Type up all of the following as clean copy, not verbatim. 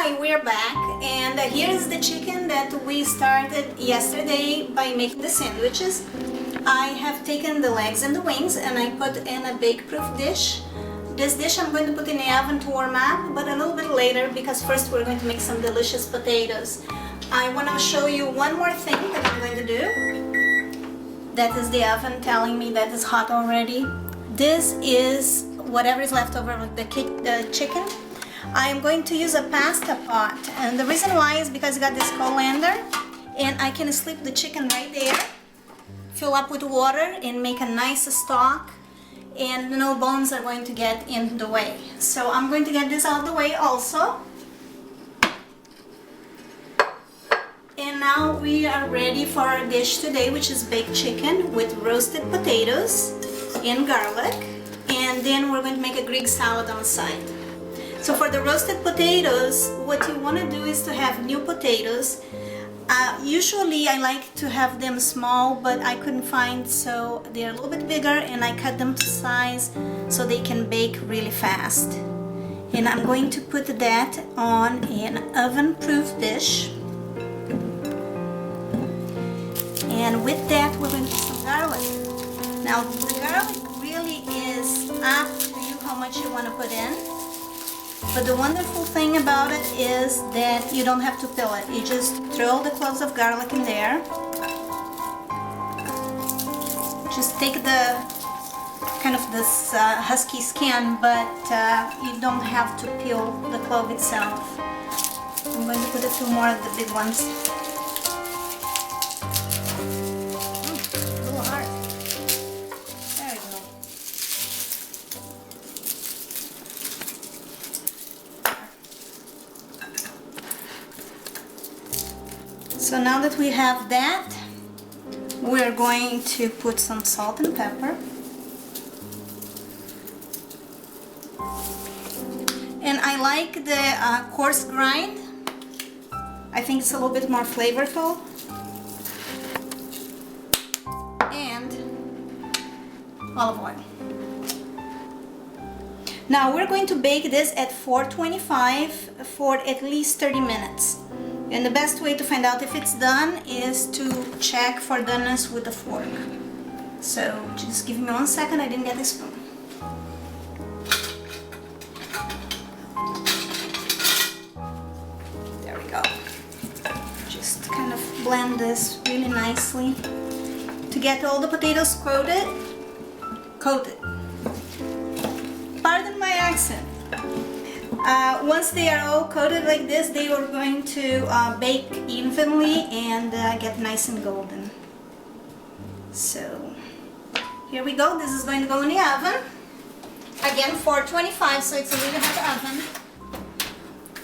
Hi, we're back, and here's the chicken that we started yesterday by making the sandwiches. I have taken the legs and the wings and I put in a bake-proof dish. This dish I'm going to put in the oven to warm up, but a little bit later because first we're going to make some delicious potatoes. I want to show you one more thing that I'm going to do. That is the oven telling me that it's hot already. This is whatever is left over with the chicken. I am going to use a pasta pot, and the reason why is because I got this colander and I can slip the chicken right there, fill up with water and make a nice stock, and no bones are going to get in the way. So I'm going to get this out of the way also. And now we are ready for our dish today, which is baked chicken with roasted potatoes and garlic, and then we're going to make a Greek salad on the side. So for the roasted potatoes, what you want to do is to have new potatoes. Usually I like to have them small, but I couldn't find, so they're a little bit bigger, and I cut them to size so they can bake really fast. And I'm going to put that on an oven-proof dish. And with that, we're going to put some garlic. Now the garlic really is up to you how much you want to put in. But the wonderful thing about it is that you don't have to peel it. You just throw the cloves of garlic in there. Just take the kind of this husky skin, but you don't have to peel the clove itself. I'm going to put a few more of the big ones. A little hard. There we go. So now that we have that, we're going to put some salt and pepper. And I like the coarse grind. I think it's a little bit more flavorful. And olive oil. Now we're going to bake this at 425 for at least 30 minutes. And the best way to find out if it's done is to check for doneness with a fork. So just give me 1 second, I didn't get the spoon. There we go. Just kind of blend this really nicely to get all the potatoes coated. Pardon my accent. Once they are all coated like this, they are going to bake evenly and get nice and golden. So here we go. This is going to go in the oven. Again, 425, so it's a really hot oven.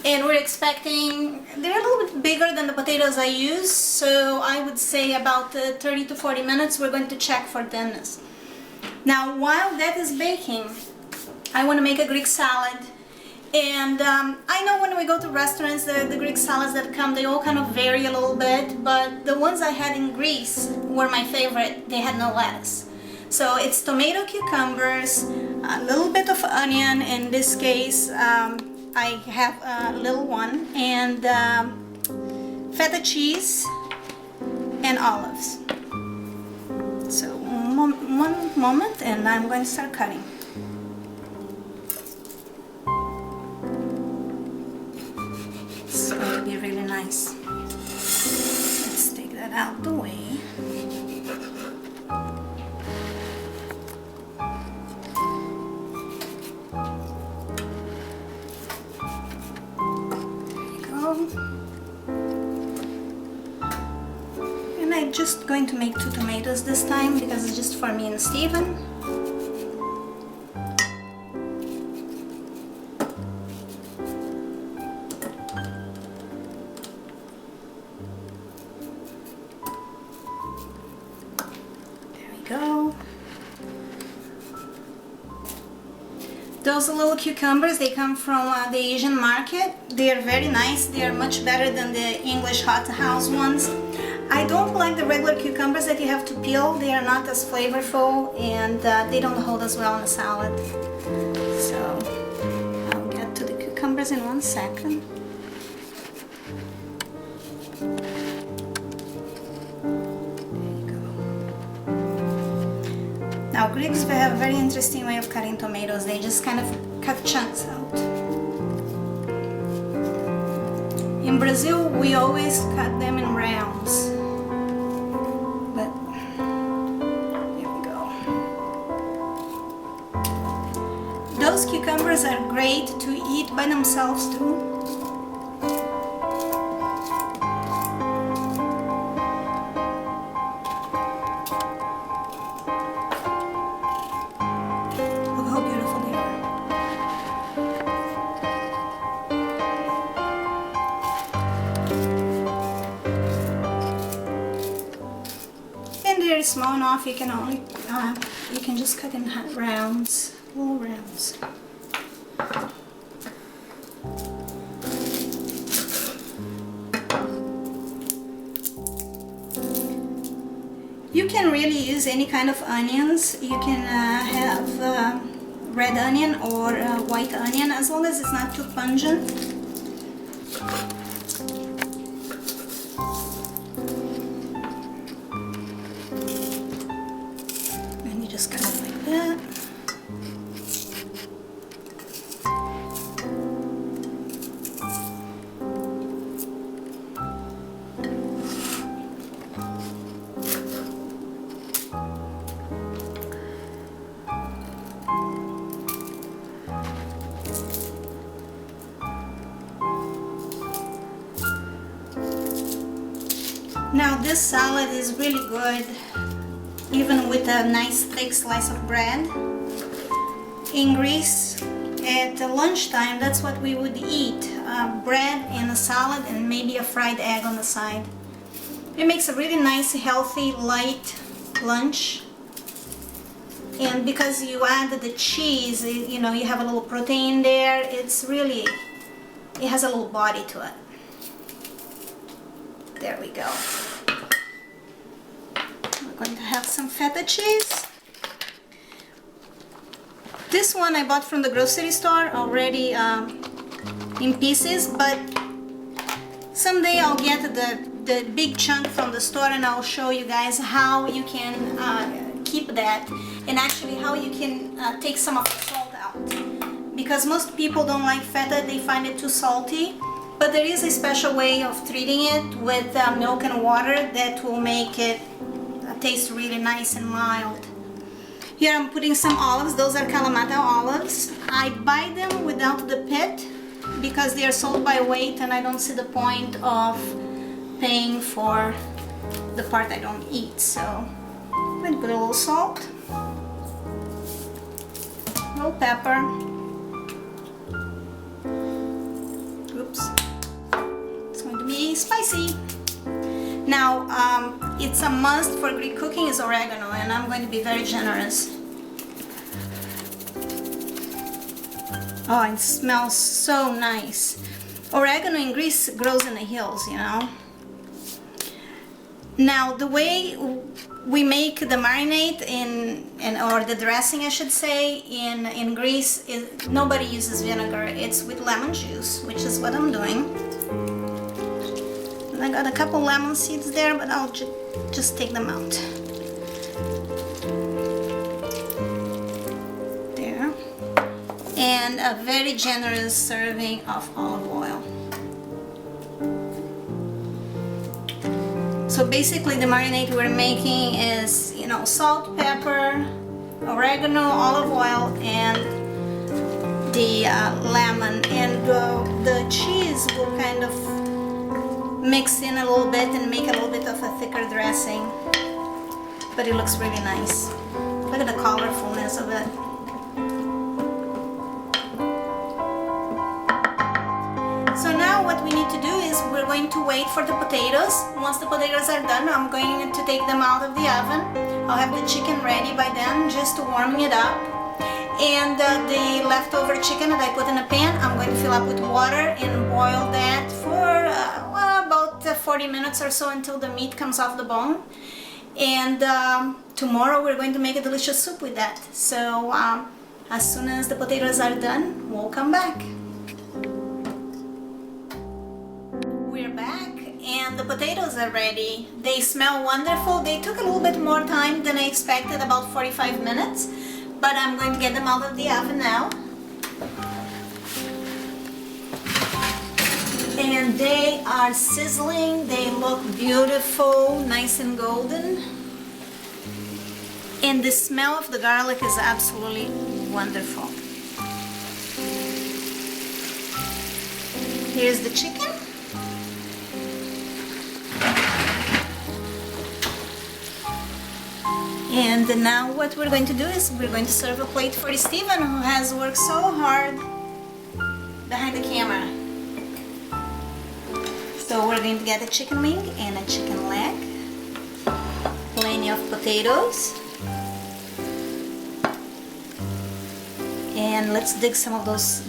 And we're expecting, they're a little bit bigger than the potatoes I use, so I would say about 30 to 40 minutes. We're going to check for doneness. Now, while that is baking, I want to make a Greek salad. And I know when we go to restaurants, the Greek salads that come, they all kind of vary a little bit, but the ones I had in Greece were my favorite. They had no lettuce. So it's tomato, cucumbers, a little bit of onion. In this case, I have a little one, and feta cheese and olives. So one moment, and I'm going to start cutting. It's going to be really nice. Let's take that out the way. There you go. And I'm just going to make 2 tomatoes this time because it's just for me and Steven. Go. Those little cucumbers, they come from the Asian market. They are very nice. They are much better than the English hothouse ones. I don't like the regular cucumbers that you have to peel. They are not as flavorful, and they don't hold as well in a salad. So I'll get to the cucumbers in 1 second. Greeks have a very interesting way of cutting tomatoes. They just kind of cut chunks out. In Brazil, we always cut them in rounds. But here we go. Those cucumbers are great to eat by themselves too. Look how beautiful they are. And they're small enough you can only you can just cut in rounds, little rounds. You can really use any kind of onions. You can have red onion or white onion, as long as it's not too pungent. And you just cut it like that. Now this salad is really good even with a nice thick slice of bread. In Greece, at lunchtime, that's what we would eat. Bread and a salad and maybe a fried egg on the side. It makes a really nice, healthy, light lunch. And because you add the cheese, you know, you have a little protein there. It's really, it has a little body to it. There we go. We're going to have some feta cheese. This one I bought from the grocery store already in pieces, but someday I'll get the big chunk from the store and I'll show you guys how you can keep that, and actually how you can take some of the salt out. Because most people don't like feta, they find it too salty. But there is a special way of treating it with milk and water that will make it taste really nice and mild. Here I'm putting some olives. Those are Kalamata olives. I buy them without the pit because they are sold by weight and I don't see the point of paying for the part I don't eat. So I'm going to put a little salt, a little pepper. Oops. Be spicy. Now it's a must for Greek cooking is oregano, and I'm going to be very generous. Oh, it smells so nice. Oregano in Greece grows in the hills, you know. Now the way we make the marinade or the dressing, I should say, in Greece, nobody uses vinegar. It's with lemon juice, which is what I'm doing. I got a couple lemon seeds there, but I'll just take them out. There. And a very generous serving of olive oil. So basically the marinade we're making is, you know, salt, pepper, oregano, olive oil, and the lemon. And the cheese will kind of mix in a little bit and make a little bit of a thicker dressing, but it looks really nice. Look at the colorfulness of it. So now what we need to do is we're going to wait for the potatoes. Once the potatoes are done, I'm going to take them out of the oven. I'll have the chicken ready by then, just warming it up. And the leftover chicken that I put in a pan, I'm going to fill up with water and boil that for about 40 minutes or so until the meat comes off the bone. And tomorrow we're going to make a delicious soup with that. So as soon as the potatoes are done, we'll come back. We're back and the the potatoes are ready. They smell wonderful. They took a little bit more time than I expected, about 45 minutes, but I'm going to get them out of the oven now. And they are sizzling. They look beautiful, nice and golden. And the smell of the garlic is absolutely wonderful. Here's the chicken. And now what we're going to do is we're going to serve a plate for Stephen, who has worked so hard behind the camera. So we're going to get a chicken wing and a chicken leg, plenty of potatoes, and let's dig some of those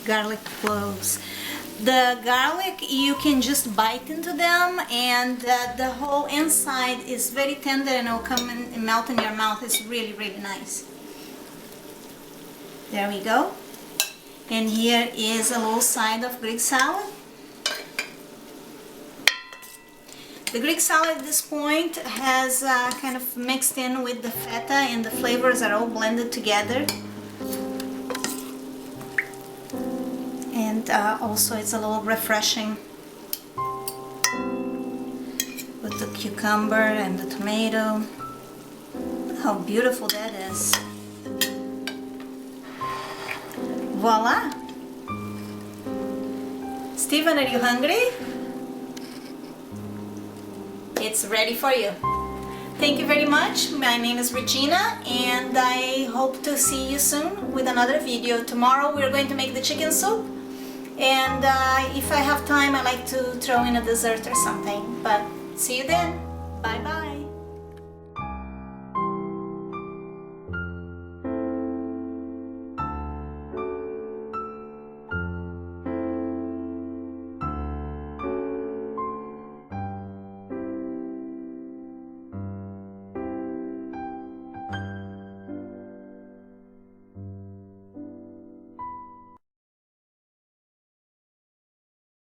garlic cloves. The garlic, you can just bite into them, and the whole inside is very tender and it will come and melt in your mouth. It's really, really nice. There we go. And here is a little side of Greek salad. The Greek salad at this point has kind of mixed in with the feta, and the flavors are all blended together. And also it's a little refreshing with the cucumber and the tomato. Look how beautiful that is. Voila! Stephen, are you hungry? It's ready for you. Thank you very much. My name is Regina, and I hope to see you soon with another video. Tomorrow we're going to make the chicken soup, and if I have time I like to throw in a dessert or something. But see you then. Bye bye.